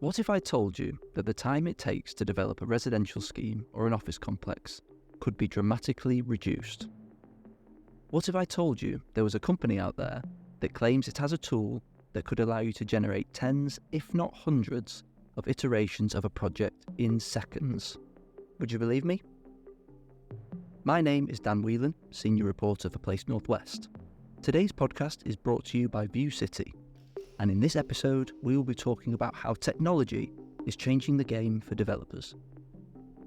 What if I told you that the time it takes to develop a residential scheme or an office complex could be dramatically reduced? What if I told you there was a company out there that claims it has a tool that could allow you to generate tens, if not hundreds, of iterations of a project in seconds? Would you believe me? My name is Dan Whelan, Senior Reporter for Place Northwest. Today's podcast is brought to you by VU.CITY, and in this episode we will be talking about how technology is changing the game for developers.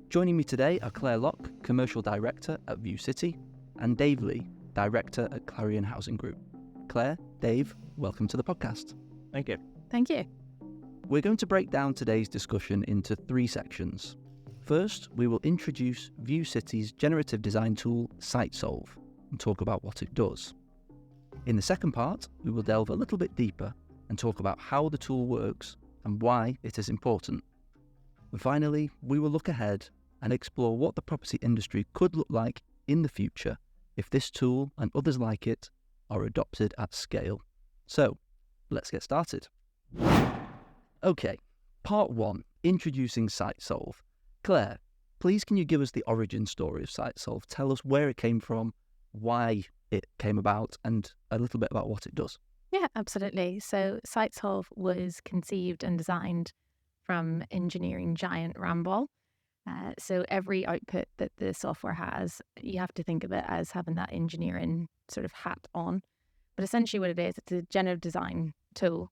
Joining me today are Claire Locke, Commercial Director at VU.CITY, and Dave Lee, Director at Clarion Housing Group. Claire, Dave, welcome to the podcast. Thank you. Thank you. We're going to break down today's discussion into three sections. First, we will introduce VU.CITY's generative design tool, SiteSolve, and talk about what it does. In the second part, we will delve a little bit deeper and talk about how the tool works and why it is important. And finally, we will look ahead and explore what the property industry could look like in the future if this tool and others like it are adopted at scale. So, let's get started. Okay, part one, introducing SiteSolve. Claire, please can you give us the origin story of SiteSolve? Tell us where it came from, why it came about, and a little bit about what it does. Yeah, absolutely. So SiteSolve was conceived and designed from engineering giant Ramboll. So every output that the software has, you have to think of it as having that engineering sort of hat on. But essentially what it is, it's a generative design tool.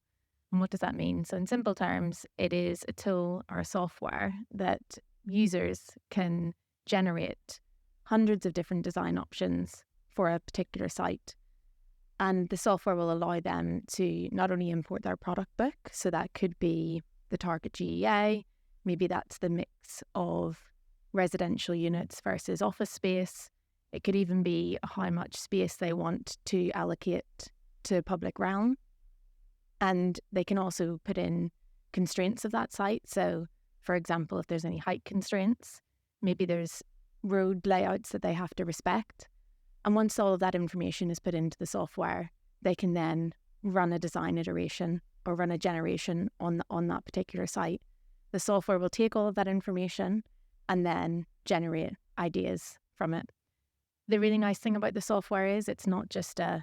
And what does that mean? So in simple terms, it is a tool or a software that users can generate hundreds of different design options for a particular site. And the software will allow them to not only import their product book, so that could be the target GEA, maybe that's the mix of residential units versus office space. It could even be how much space they want to allocate to public realm. And they can also put in constraints of that site. So, for example, if there's any height constraints, maybe there's road layouts that they have to respect. And once all of that information is put into the software, they can then run a design iteration or run a generation on that particular site. The software will take all of that information and then generate ideas from it. The really nice thing about the software is it's not just I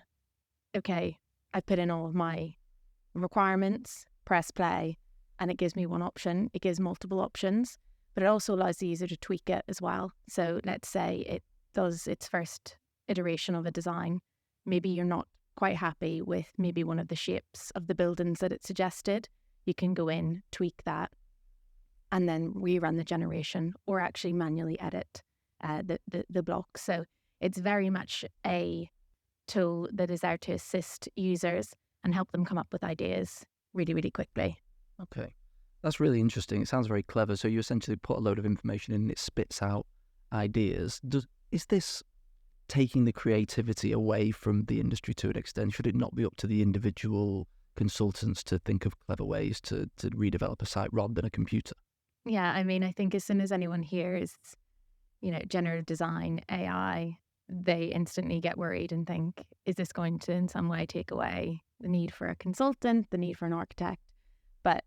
put in all of my requirements, press play, and it gives me one option. It gives multiple options, but it also allows the user to tweak it as well. So let's say it does its first iteration of a design. Maybe you're not quite happy with maybe one of the shapes of the buildings that it suggested. You can go in, tweak that, and then rerun the generation or actually manually edit the block. So it's very much a tool that is there to assist users and help them come up with ideas really, really quickly. Okay, that's really interesting. It sounds very clever. So you essentially put a load of information in and it spits out ideas. Is this taking the creativity away from the industry to an extent? Should it not be up to the individual consultants to think of clever ways to redevelop a site rather than a computer? Yeah, I mean, I think as soon as anyone hears, generative design, AI, they instantly get worried and think, is this going to in some way take away the need for a consultant, the need for an architect? But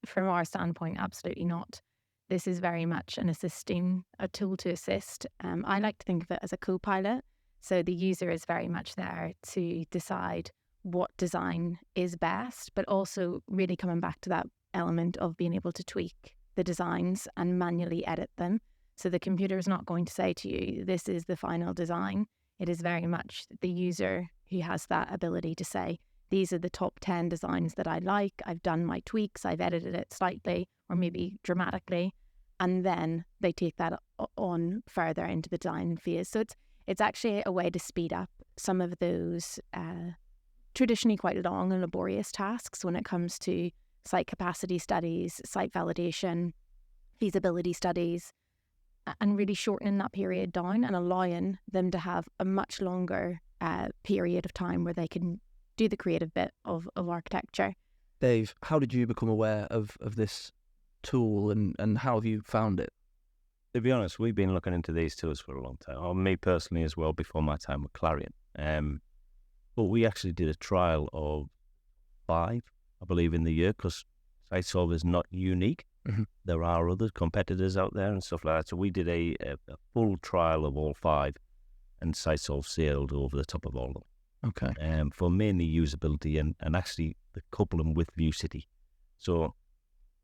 from our standpoint, absolutely not. This is very much a tool to assist. I like to think of it as a co-pilot. So the user is very much there to decide what design is best, but also really coming back to that element of being able to tweak the designs and manually edit them. So the computer is not going to say to you, this is the final design. It is very much the user who has that ability to say, these are the top 10 designs that I like. I've done my tweaks. I've edited it slightly or maybe dramatically. And then they take that on further into the design phase. So it's actually a way to speed up some of those traditionally quite long and laborious tasks when it comes to site capacity studies, site validation, feasibility studies, and really shortening that period down and allowing them to have a much longer period of time where they can do the creative bit of architecture. Dave, how did you become aware of this tool and how have you found it? To be honest, we've been looking into these tools for a long time, or me personally as well, before my time with Clarion. But we actually did a trial of 5, I believe, in the year, because SiteSolve is not unique. Mhm. There are other competitors out there and stuff like that. So we did a full trial of all 5, and SiteSolve sailed over the top of all of them. Okay. For mainly usability and actually the couple them with VU.CITY. So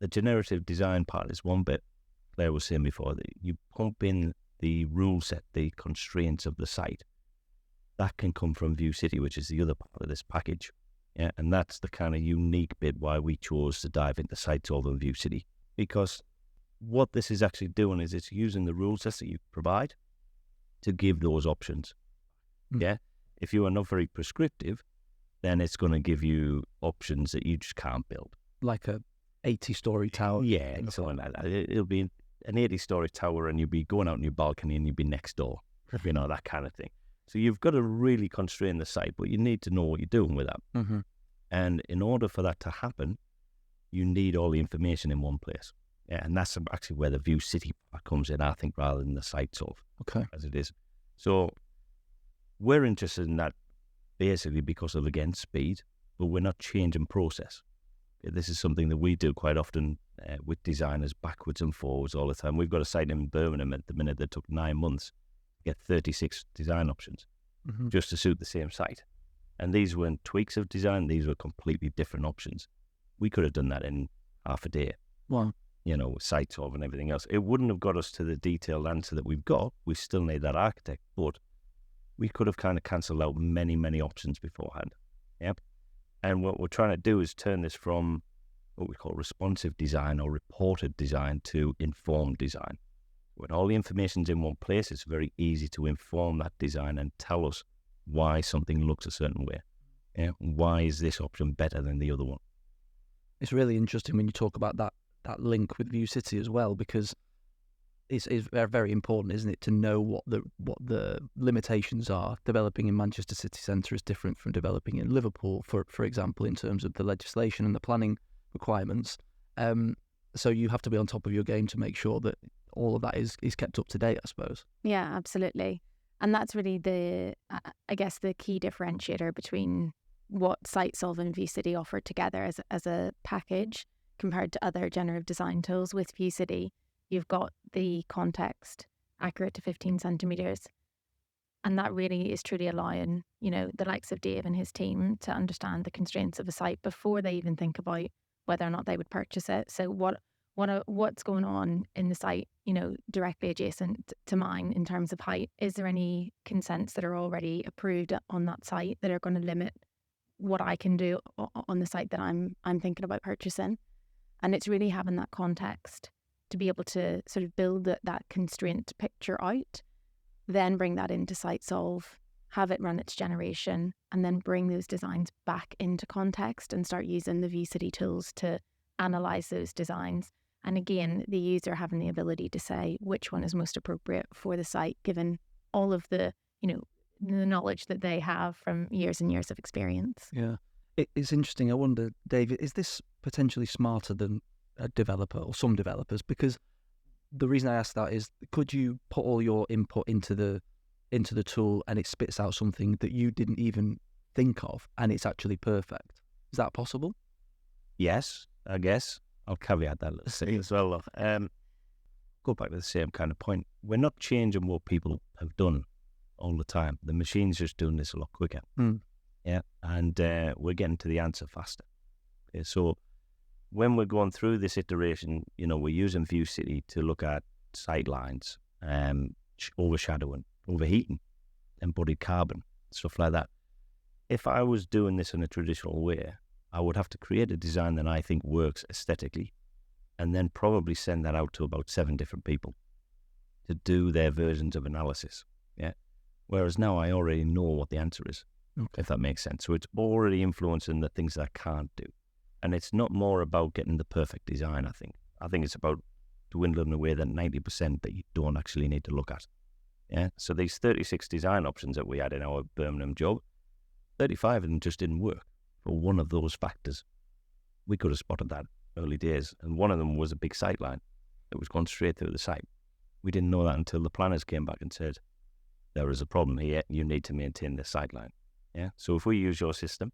the generative design part is one bit. Claire was saying before that you pump in the rule set, the constraints of the site. That can come from VU.CITY, which is the other part of this package. Yeah, and that's the kind of unique bit why we chose to dive into SiteSolve and VU.CITY. Because what this is actually doing is it's using the rule sets that you provide to give those options. Mm. Yeah. If you are not very prescriptive, then it's going to give you options that you just can't build. Like a 80-story tower. Yeah, something like that. It'll be an 80-story tower and you'll be going out on your balcony and you'll be next door, you know, that kind of thing. So you've got to really constrain the site, but you need to know what you're doing with that. Mm-hmm. And in order for that to happen, you need all the information in one place. Yeah, and that's actually where the VU.CITY part comes in, I think, rather than the SiteSolve, Okay. as it is. So we're interested in that basically because of, again, speed, but we're not changing process. This is something that we do quite often with designers backwards and forwards all the time. We've got a site in Birmingham at the minute that took 9 months to get 36 design options Mm-hmm. just to suit the same site. And these weren't tweaks of design, these were completely different options. We could have done that in half a day, Wow. you know, with SiteSolve and everything else. It wouldn't have got us to the detailed answer that we've got. We still need that architect, but we could have kind of cancelled out many, many options beforehand. Yep. And what we're trying to do is turn this from what we call responsive design or reported design to informed design. When all the information's in one place, it's very easy to inform that design and tell us why something looks a certain way. Yeah? Why is this option better than the other one? It's really interesting when you talk about that link with VU.CITY as well, because it's very important, isn't it, to know what the limitations are. Developing in Manchester city centre is different from developing in Liverpool, for example, in terms of the legislation and the planning requirements. So you have to be on top of your game to make sure that all of that is kept up to date, I suppose. Yeah, absolutely. And that's really I guess, the key differentiator between what SiteSolve and VU.CITY offer together as a package compared to other generative design tools. With VU.CITY, you've got the context accurate to 15 centimetres. And that really is truly allowing, you know, the likes of Dave and his team to understand the constraints of a site before they even think about whether or not they would purchase it. So what's going on in the site, you know, directly adjacent to mine in terms of height? Is there any consents that are already approved on that site that are going to limit what I can do on the site that I'm thinking about purchasing? And it's really having that context to be able to sort of build that constraint picture out, then bring that into SiteSolve, have it run its generation, and then bring those designs back into context and start using the VU.CITY tools to analyze those designs. And again, the user having the ability to say which one is most appropriate for the site, given all of the, you know, the knowledge that they have from years and years of experience. Yeah. It's interesting. I wonder, David, is this potentially smarter than a developer or some developers? Because the reason I ask that is, could you put all your input into the tool and it spits out something that you didn't even think of and it's actually perfect? Is that possible? Yes, I guess. I'll caveat that little thing as well. Go back to the same kind of point. We're not changing what people have done all the time. The machine's just doing this a lot quicker. Mm. Yeah, and we're getting to the answer faster. Okay, so when we're going through this iteration, you know, we're using VU.CITY to look at sight lines, overshadowing, overheating, embodied carbon, stuff like that. If I was doing this in a traditional way, I would have to create a design that I think works aesthetically and then probably send that out to about 7 different people to do their versions of analysis. Yeah. Whereas now I already know what the answer is, if that makes sense. So it's already influencing the things that I can't do. And it's not more about getting the perfect design, I think. I think it's about dwindling away that 90% that you don't actually need to look at. Yeah. So these 36 design options that we had in our Birmingham job, 35 of them just didn't work for one of those factors. We could have spotted that early days. And one of them was a big sight line that was going straight through the site. We didn't know that until the planners came back and said, there is a problem here. You need to maintain this sight line. Yeah. So if we use your system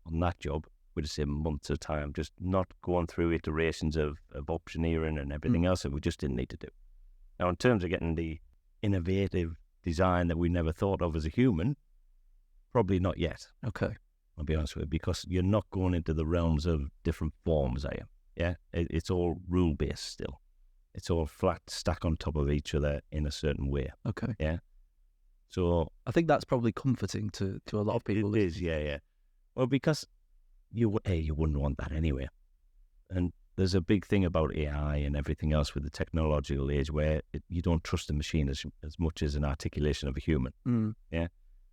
on that job, would say months of time, just not going through iterations of optioneering and everything else that we just didn't need to do. Now, in terms of getting the innovative design that we never thought of as a human, probably not yet. Okay. I'll be honest with you, because you're not going into the realms of different forms, are you? Yeah, it's all rule-based still. It's all flat, stack on top of each other in a certain way. Okay. Yeah. So I think that's probably comforting to a lot of people. It is, yeah. Well, because you wouldn't want that anyway. And there's a big thing about AI and everything else with the technological age where you don't trust a machine as much as an articulation of a human. Yeah.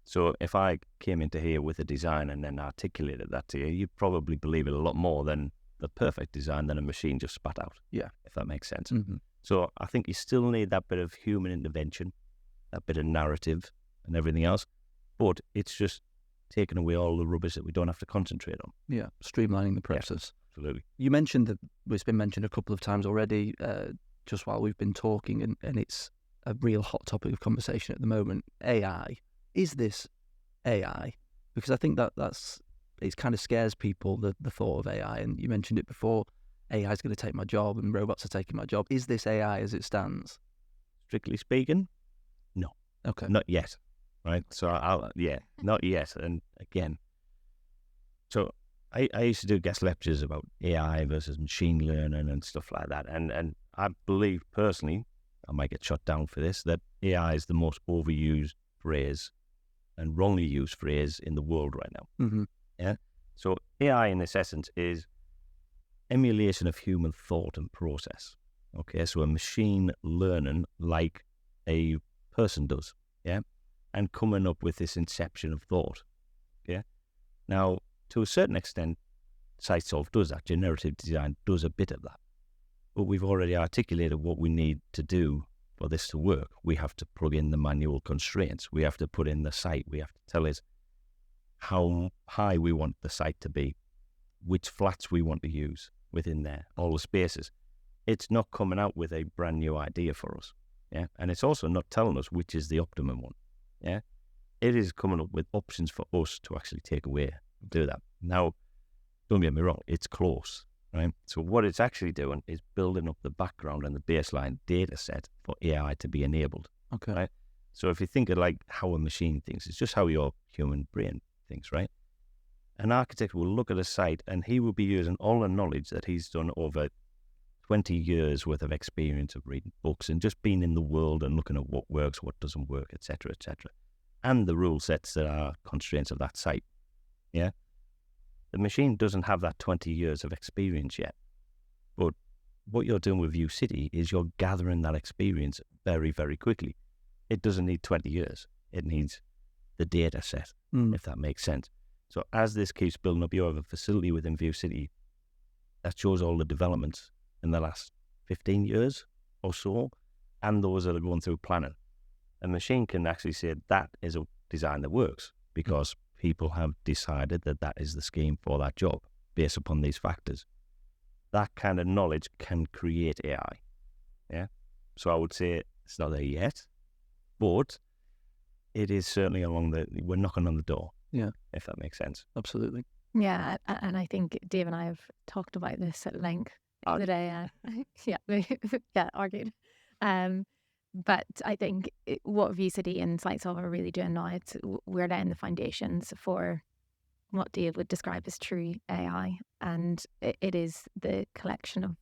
So if I came into here with a design and then articulated that to you, you'd probably believe it a lot more than the perfect design than a machine just spat out. Yeah. If that makes sense. Mm-hmm. So I think you still need that bit of human intervention, that bit of narrative and everything else. But it's just taking away all the rubbish that we don't have to concentrate on. Yeah, streamlining the process. Yeah, absolutely. You mentioned that it's been mentioned a couple of times already, just while we've been talking, and it's a real hot topic of conversation at the moment. AI. Is this AI? Because I think it kind of scares people, the thought of AI. And you mentioned it before. AI is going to take my job, and robots are taking my job. Is this AI as it stands? Strictly speaking, no. Okay. Not yet. Right. So not yet. And again, so I used to do guest lectures about AI versus machine learning and stuff like that. And I believe personally, I might get shot down for this, that AI is the most overused phrase and wrongly used phrase in the world right now. Mm-hmm. Yeah. So AI in its essence is emulation of human thought and process. Okay. So a machine learning like a person does. Yeah. And coming up with this inception of thought. Okay. Now, to a certain extent, SiteSolve does that. Generative design does a bit of that. But we've already articulated what we need to do for this to work. We have to plug in the manual constraints. We have to put in the site. We have to tell it how high we want the site to be, which flats we want to use within there, all the spaces. It's not coming out with a brand new idea for us. Yeah. And it's also not telling us which is the optimum one. Yeah. It is coming up with options for us to actually take away and do that. Now, don't get me wrong, it's close, right? So what it's actually doing is building up the background and the baseline data set for AI to be enabled. Okay. Right? So if you think of like how a machine thinks, it's just how your human brain thinks, right? An architect will look at a site and he will be using all the knowledge that he's done over 20 years worth of experience of reading books and just being in the world and looking at what works, what doesn't work, etc., and the rule sets that are constraints of that site. Yeah. The machine doesn't have that 20 years of experience yet. But what you're doing with VU.CITY is you're gathering that experience very, very quickly. It doesn't need 20 years. It needs the data set, if that makes sense. So as this keeps building up, you have a facility within VU.CITY that shows all the developments in the last 15 years or so, and those that are going through planning. A machine can actually say that is a design that works because people have decided that that is the scheme for that job based upon these factors. That kind of knowledge can create AI. Yeah. So I would say it's not there yet, but it is certainly we're knocking on the door. Yeah. If that makes sense. Absolutely. Yeah. And I think Dave and I have talked about this at length the day. Argued. But I think what VU.CITY and SiteSolve are really doing now, we're laying the foundations for what Dave would describe as true AI. And it is the collection of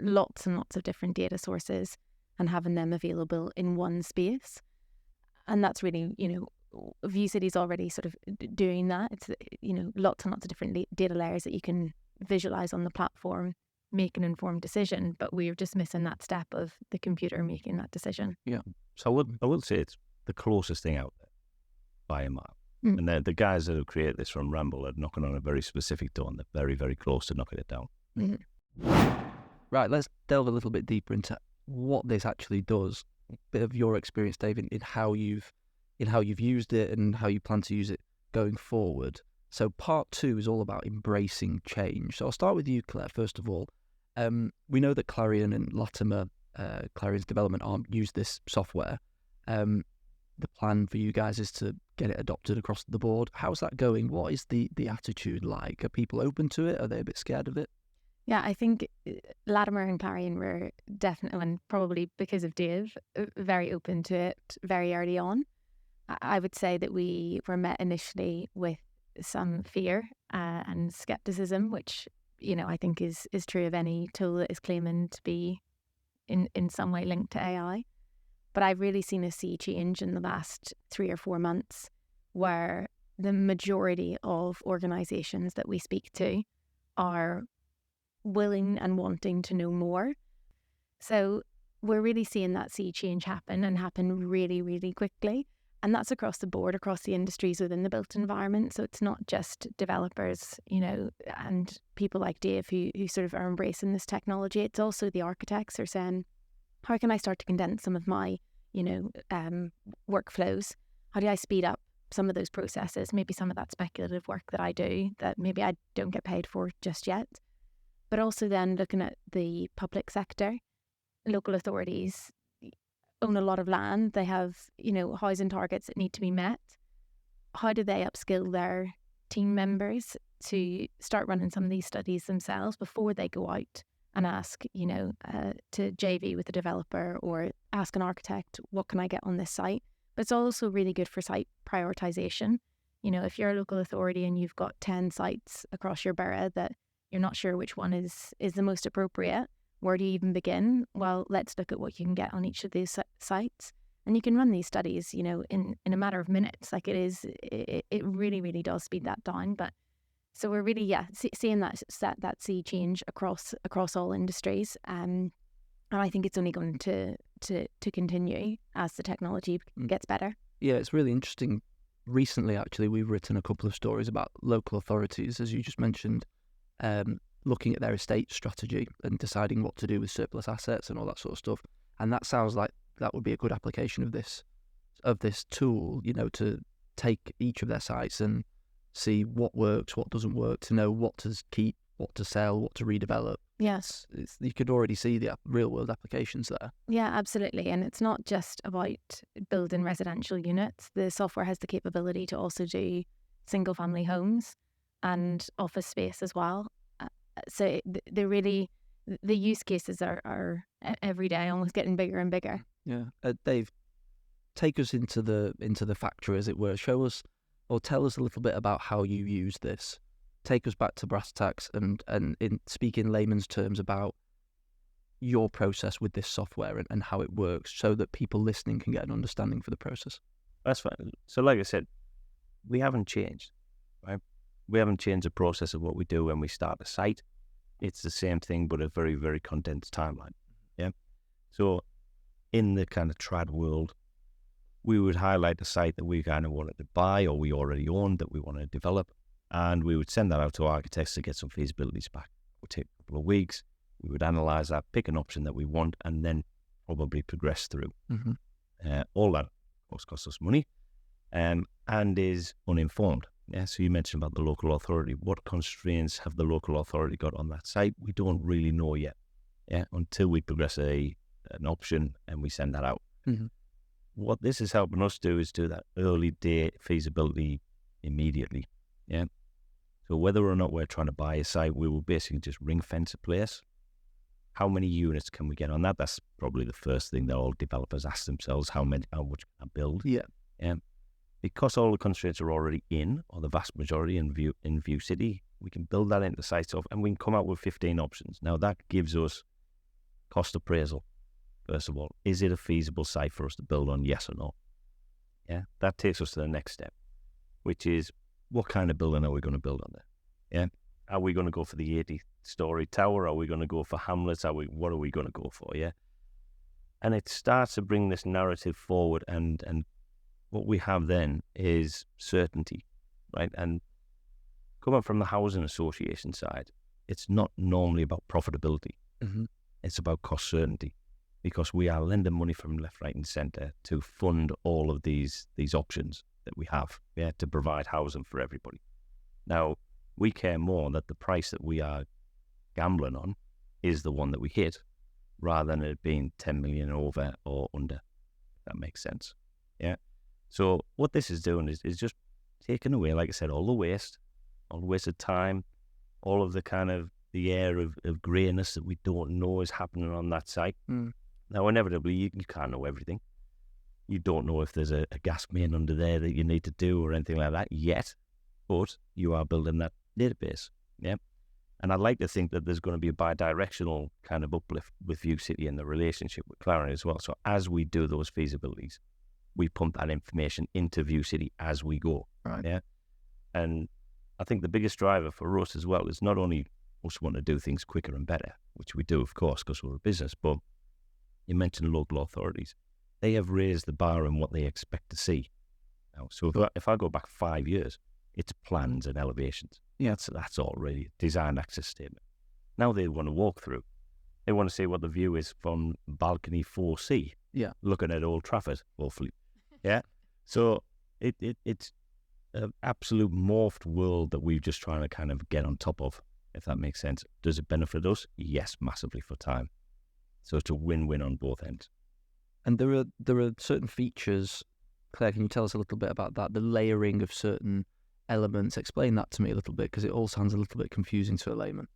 lots and lots of different data sources and having them available in one space. And that's really, VU.CITY is already sort of doing that. It's, lots and lots of different data layers that you can visualize on the platform, make an informed decision, but we're just missing that step of the computer making that decision. Yeah. So I will say it's the closest thing out there by a mile. And the guys that have created this from Ramble are knocking on a very specific door and they're very, very close to knocking it down. Right, let's delve a little bit deeper into what this actually does. A bit of your experience, Dave, in how you've used it and how you plan to use it going forward. So part 2 is all about embracing change. So I'll start with you, Claire, first of all. We know that Clarion and Latimer, Clarion's development arm, use this software. the plan for you guys is to get it adopted across the board. How's that going? What is the attitude like? Are people open to it? Are they a bit scared of it? Yeah, I think Latimer and Clarion were definitely, and probably because of Dave, very open to it very early on. I would say that we were met initially with some fear and skepticism, which, I think is true of any tool that is claiming to be in some way linked to AI. But I've really seen a sea change in the last 3 or 4 months, where the majority of organisations that we speak to are willing and wanting to know more. So we're really seeing that sea change happen, and happen really, really quickly. And that's across the board, across the industries within the built environment. So it's not just developers, and people like Dave who sort of are embracing this technology. It's also the architects are saying, how can I start to condense some of my, workflows? How do I speed up some of those processes? Maybe some of that speculative work that I do that maybe I don't get paid for just yet. But also then looking at the public sector, local authorities own a lot of land. They have, housing targets that need to be met. How do they upskill their team members to start running some of these studies themselves before they go out and ask, to JV with a developer or ask an architect, what can I get on this site? But it's also really good for site prioritisation. If you're a local authority and you've got 10 sites across your borough that you're not sure which one is the most appropriate, where do you even begin? Well, let's look at what you can get on each of these sites. And you can run these studies, in a matter of minutes. Like it really, really does speed that down. But so we're really, seeing that sea change across all industries. And I think it's only going to continue as the technology gets better. Yeah, it's really interesting. Recently, actually, we've written a couple of stories about local authorities, as you just mentioned, looking at their estate strategy and deciding what to do with surplus assets and all that sort of stuff. And that sounds like that would be a good application of this tool, to take each of their sites and see what works, what doesn't work, to know what to keep, what to sell, what to redevelop. Yes. You could already see the real world applications there. Yeah, absolutely. And it's not just about building residential units. The software has the capability to also do single family homes and office space as well. So the use cases are every day almost getting bigger and bigger. Yeah. Dave, take us into the factory, as it were. Show us or tell us a little bit about how you use this. Take us back to brass tacks and speak in layman's terms about your process with this software and how it works, so that people listening can get an understanding for the process. That's fine. So like I said, we haven't changed, right? We haven't changed the process of what we do when we start a site. It's the same thing, but a very, very condensed timeline. Yeah. So in the kind of trad world, we would highlight the site that we kind of wanted to buy or we already owned that we want to develop. And we would send that out to architects to get some feasibilities back. It would take a couple of weeks. We would analyse that, pick an option that we want, and then probably progress through. Mm-hmm. All that, of course, costs us money and is uninformed. Yeah, so you mentioned about the local authority. What constraints have the local authority got on that site? We don't really know yet. Yeah, until we progress an option and we send that out. Mm-hmm. What this is helping us do is do that early day feasibility immediately. Yeah. So whether or not we're trying to buy a site, we will basically just ring fence a place. How many units can we get on that? That's probably the first thing that all developers ask themselves: how much can I build? Yeah. Because all the constraints are already in, or the vast majority in VU.CITY, we can build that into sites off, and we can come out with 15 options. Now that gives us cost appraisal. First of all, is it a feasible site for us to build on? Yes or no? Yeah. That takes us to the next step, which is, what kind of building are we going to build on there? Yeah. Are we going to go for the 80-story tower? Are we going to go for hamlets? What are we going to go for? Yeah. And it starts to bring this narrative forward, and what we have then is certainty, right? And coming from the housing association side, it's not normally about profitability. Mm-hmm. It's about cost certainty, because we are lending money from left, right, and centre to fund all of these options that we have, to provide housing for everybody. Now, we care more that the price that we are gambling on is the one that we hit, rather than it being 10 million over or under. If that makes sense. Yeah. So what this is doing is just taking away, like I said, all the wasted time, all of the kind of the air of greyness that we don't know is happening on that site. Now, inevitably, you can't know everything. You don't know if there's a gas main under there that you need to do or anything like that yet, but you are building that database. Yeah. And I'd like to think that there's going to be a bi-directional kind of uplift with VU.CITY and the relationship with Clarion as well. So as we do those feasibilities, we pump that information into VU.CITY as we go. Right. Yeah. And I think the biggest driver for us as well is not only us wanting to do things quicker and better, which we do, of course, because we're a business, but you mentioned local authorities. They have raised the bar on what they expect to see. Now, so if I go back 5 years, it's plans and elevations. Yeah. So that's all really design access statement. Now they want to walk through. They want to see what the view is from balcony 4C. Yeah. Looking at Old Trafford, hopefully. Yeah. So it's an absolute morphed world that we're just trying to kind of get on top of, if that makes sense. Does it benefit us? Yes, massively for time. So it's a win-win on both ends. And there are certain features. Claire, can you tell us a little bit about that? The layering of certain elements. Explain that to me a little bit, because it all sounds a little bit confusing to a layman.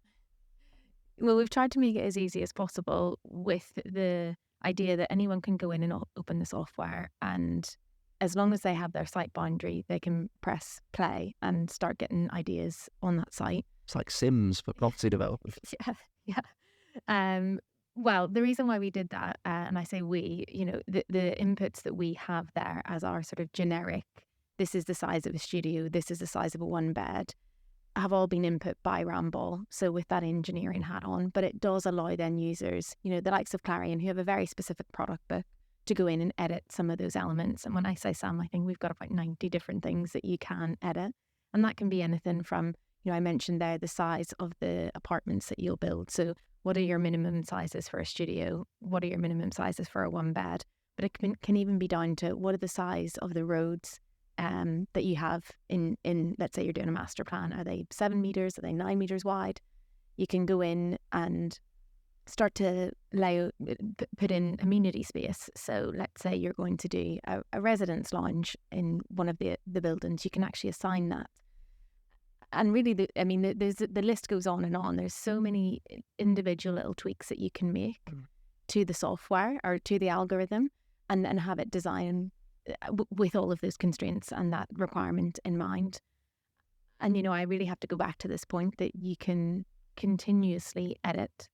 Well, we've tried to make it as easy as possible with the idea that anyone can go in and open the software, and as long as they have their site boundary, they can press play and start getting ideas on that site. It's like Sims for property developers. Yeah. Well, the reason why we did that, and I say we, the inputs that we have there as our sort of generic, this is the size of a studio, this is the size of a one bed, have all been input by Ramble, so with that engineering hat on. But it does allow then users, the likes of Clarion, who have a very specific product book, to go in and edit some of those elements. And when I say some, I think we've got about 90 different things that you can edit. And that can be anything from, I mentioned there the size of the apartments that you'll build. So what are your minimum sizes for a studio? What are your minimum sizes for a one bed? But it can even be down to what are the size of the roads that you have in, let's say you're doing a master plan. Are they 7 meters? Are they 9 meters wide? You can go in and start to put in amenity space. So let's say you're going to do a residence lounge in one of the buildings. You can actually assign that. And really, the list goes on and on. There's so many individual little tweaks that you can make to the software or to the algorithm, and have it designed with all of those constraints and that requirement in mind. And, I really have to go back to this point that you can continuously edit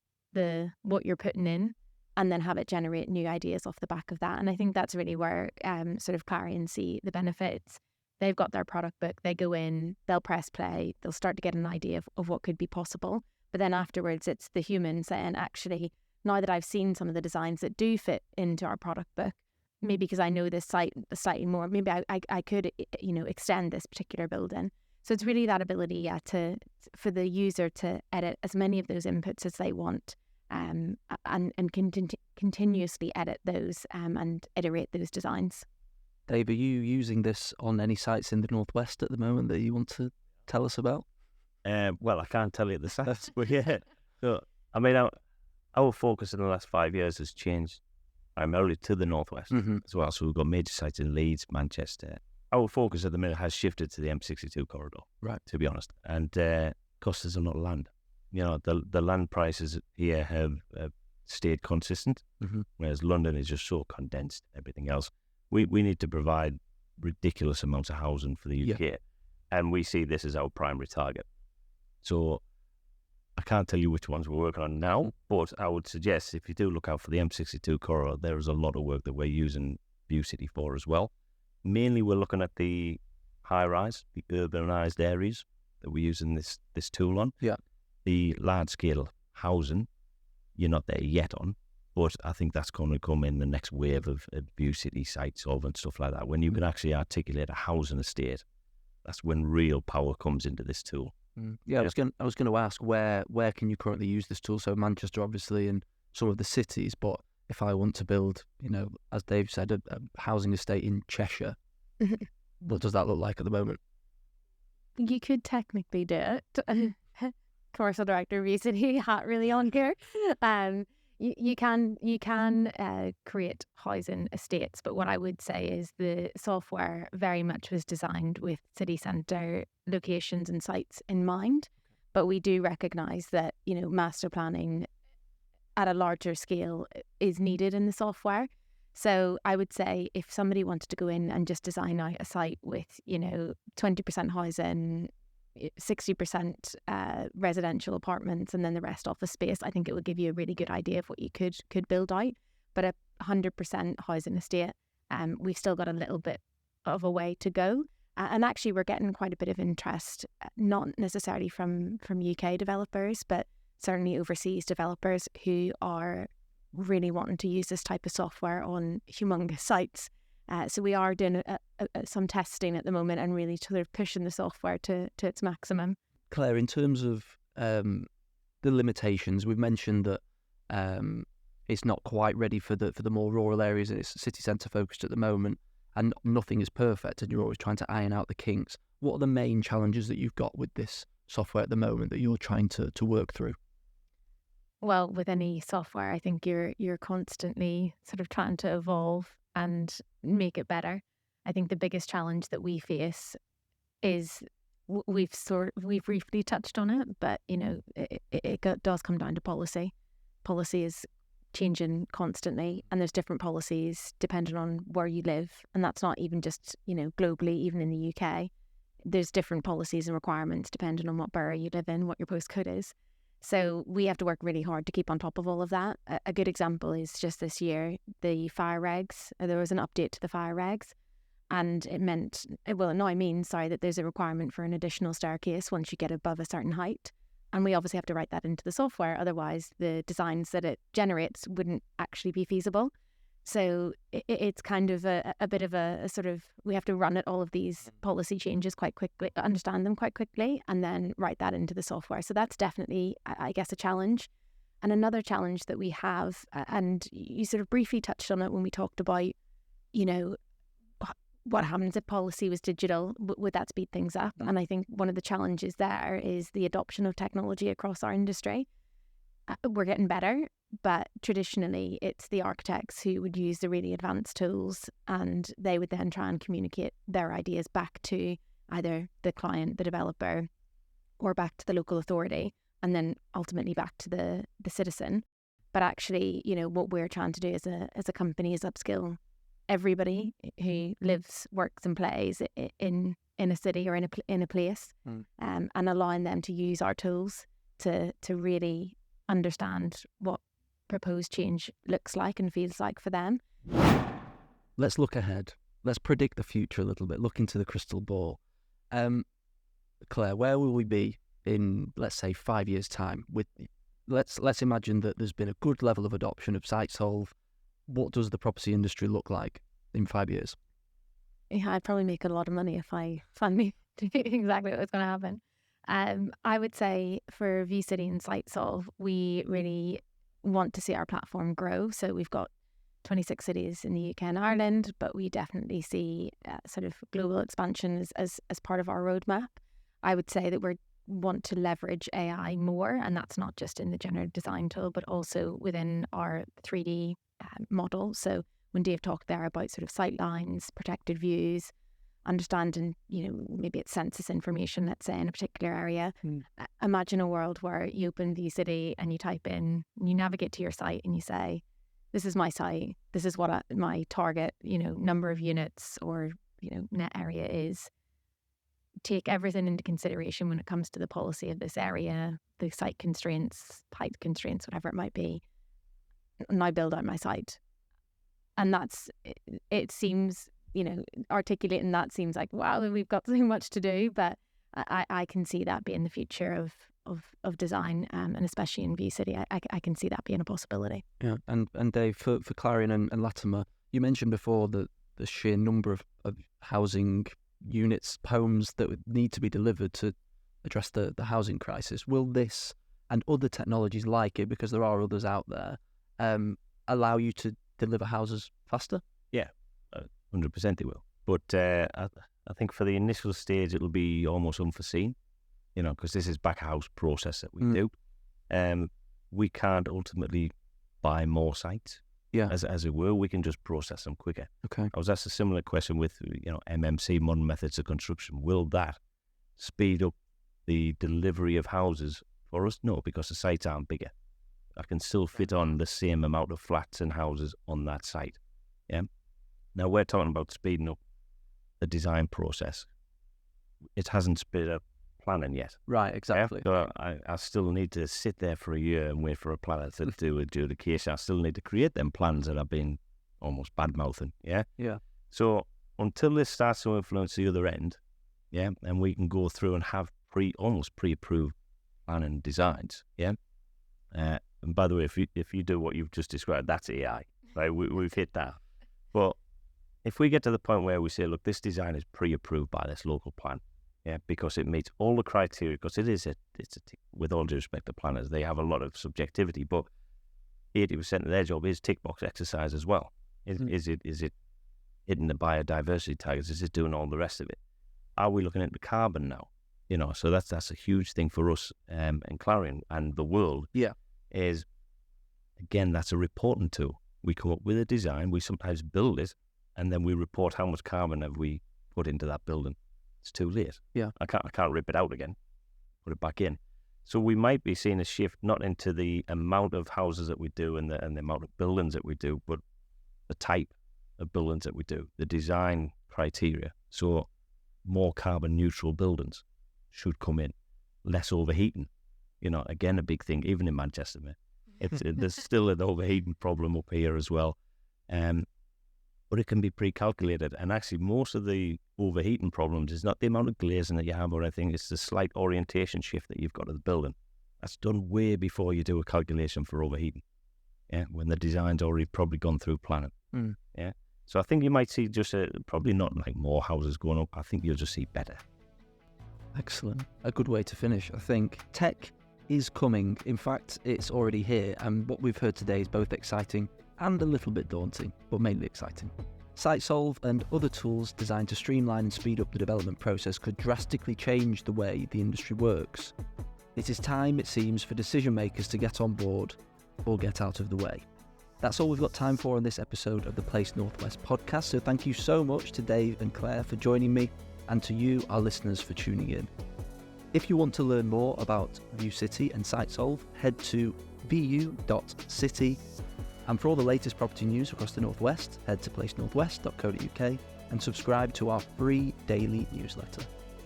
what you're putting in and then have it generate new ideas off the back of that. And I think that's really where sort of Clarion see the benefits. They've got their product book, they go in, they'll press play, they'll start to get an idea of what could be possible. But then afterwards, it's the human saying, actually, now that I've seen some of the designs that do fit into our product book, maybe because I know this site slightly more, maybe I could, extend this particular building. So it's really that ability for the user to edit as many of those inputs as they want, and continuously edit those and iterate those designs. Dave, are you using this on any sites in the Northwest at the moment that you want to tell us about? Well, I can't tell you the sites, but yeah. So, our focus in the last 5 years has changed primarily to the Northwest as well. So we've got major sites in Leeds, Manchester. Our focus at the minute has shifted to the M62 corridor, right? To be honest. And cost us a lot of land. The land prices here have stayed consistent, whereas London is just so condensed, everything else. We need to provide ridiculous amounts of housing for the UK, and we see this as our primary target. So I can't tell you which ones we're working on now, but I would suggest if you do look out for the M62 corridor, there is a lot of work that we're using VU.CITY for as well. Mainly we're looking at the high-rise, the urbanised areas that we're using this tool on. Yeah. The large-scale housing, you're not there yet on, but I think that's going to come in the next wave of VU.CITY sites and stuff like that. When you can actually articulate a housing estate, that's when real power comes into this tool. Yeah, I was going to ask where can you currently use this tool? So Manchester, obviously, and some of the cities. But if I want to build, as Dave said, a housing estate in Cheshire, what does that look like at the moment? You could technically do it. Commercial director VU.CITY hat really on here. You can create housing estates, but what I would say is the software very much was designed with city centre locations and sites in mind. But we do recognise that, you know, master planning at a larger scale is needed in the software. So I would say if somebody wanted to go in and just design out a site with, you know, 20% housing, 60% residential apartments, and then the rest office space, I think it would give you a really good idea of what you could build out. But a 100% housing estate, we've still got a little bit of a way to go. And actually, we're getting quite a bit of interest, not necessarily from UK developers, but certainly overseas developers who are really wanting to use this type of software on humongous sites. So we are doing some testing at the moment and really sort of pushing the software to its maximum. Claire, in terms of the limitations, we've mentioned that it's not quite ready for the more rural areas, and it's city centre focused at the moment, and nothing is perfect, and you're always trying to iron out the kinks. What are the main challenges that you've got with this software at the moment that you're trying to work through? Well, with any software, I think you're constantly sort of trying to evolve and make it better. I think the biggest challenge that we face is we've briefly touched on it, but you know it does come down to policy. Policy is changing constantly, and there's different policies depending on where you live, and that's not even just, you know, globally. Even in the UK, there's different policies and requirements depending on what borough you live in, what your postcode is. So we have to work really hard to keep on top of all of that. A good example is just this year, the fire regs. There was an update to the fire regs, and it now means that there's a requirement for an additional staircase once you get above a certain height. And we obviously have to write that into the software. Otherwise, the designs that it generates wouldn't actually be feasible. So it's kind of a bit of a sort of, we have to run at all of these policy changes quite quickly, understand them quite quickly, and then write that into the software. So that's definitely, I guess, a challenge. And another challenge that we have, and you sort of briefly touched on it when we talked about, you know, what happens if policy was digital? Would that speed things up? And I think one of the challenges there is the adoption of technology across our industry. We're getting better, but traditionally it's the architects who would use the really advanced tools, and they would then try and communicate their ideas back to either the client, the developer, or back to the local authority, and then ultimately back to the citizen. But actually, you know, what we're trying to do as a company is upskill everybody who lives, works and plays in a city or in a place, and allowing them to use our tools to really understand what proposed change looks like and feels like for them. Let's look ahead. Let's predict the future a little bit. Look into the crystal ball. Claire, where will we be in, let's say, 5 years' time? Let's imagine that there's been a good level of adoption of SiteSolve. What does the property industry look like in 5 years? Yeah, I'd probably make a lot of money if I finally knew exactly what was going to happen. I would say for VU.CITY and SiteSolve, we really want to see our platform grow. So we've got 26 cities in the UK and Ireland, but we definitely see sort of global expansion as part of our roadmap. I would say that we want to leverage AI more, and that's not just in the generative design tool, but also within our 3D model. So when Dave talked there about sort of sight lines, protected views, understanding, you know, maybe it's census information, let's say, in a particular area. Imagine a world where you open VU.CITY and you type in, you navigate to your site and you say, this is my site, this is what my target, you know, number of units or, you know, net area is. Take everything into consideration when it comes to the policy of this area, the site constraints, height constraints, whatever it might be. Now build out my site. And it seems, you know, articulating that seems like, wow, we've got so much to do, but I can see that being the future of design, and especially in VU.CITY, I can see that being a possibility. Yeah, and Dave, for Clarion and Latimer, you mentioned before that the sheer number of housing units, homes that would need to be delivered to address the housing crisis. Will this and other technologies like it, because there are others out there, allow you to deliver houses faster? Yeah, 100% it will. But I think for the initial stage, it'll be almost unforeseen, you know, because this is back house process that we do. We can't ultimately buy more sites. Yeah. As it were, we can just process them quicker. Okay. I was asked a similar question with, MMC, modern methods of construction. Will that speed up the delivery of houses for us? No, because the sites aren't bigger. I can still fit on the same amount of flats and houses on that site. Yeah. Now we're talking about speeding up the design process. It hasn't sped up planning yet. Right, exactly. Yeah? So I still need to sit there for a year and wait for a planner to do adjudication. I still need to create them plans that I've been almost bad-mouthing. Yeah. Yeah. So until this starts to influence the other end, yeah, and we can go through and have almost pre-approved planning designs. Yeah. And by the way, if you do what you've just described, that's AI, right? We've hit that. But if we get to the point where we say, look, this design is pre-approved by this local plan, yeah, because it meets all the criteria, because it's a with all due respect to planners, they have a lot of subjectivity, but 80% of their job is tick box exercise as well. Is it hitting the biodiversity targets? Is it doing all the rest of it? Are we looking into carbon now? So that's a huge thing for us in Clarion and the world. Yeah. Is, again, that's a reporting tool. We come up with a design, we sometimes build it, and then we report how much carbon have we put into that building. It's too late. Yeah. I can't rip it out again, put it back in. So we might be seeing a shift not into the amount of houses that we do and the amount of buildings that we do, but the type of buildings that we do, the design criteria. So more carbon neutral buildings should come in, less overheating. Again, a big thing, even in Manchester, man. There's still an overheating problem up here as well. But it can be pre-calculated. And actually, most of the overheating problems is not the amount of glazing that you have or anything. It's the slight orientation shift that you've got to the building. That's done way before you do a calculation for overheating. Yeah, when the design's already probably gone through planning. Yeah. So I think you might see just probably not like more houses going up. I think you'll just see better. Excellent. A good way to finish, I think. Tech is coming. In fact, it's already here, and what we've heard today is both exciting and a little bit daunting, but mainly exciting. SiteSolve and other tools designed to streamline and speed up the development process could drastically change the way the industry works. It is time, it seems, for decision makers to get on board or get out of the way. That's all we've got time for on this episode of the Place Northwest podcast, so thank you so much to Dave and Claire for joining me, and to you, our listeners, for tuning in. If you want to learn more about VU.CITY and SiteSolve, head to VU.CITY. And for all the latest property news across the Northwest, head to placenorthwest.co.uk and subscribe to our free daily newsletter.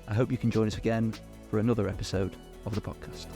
I hope you can join us again for another episode of the podcast.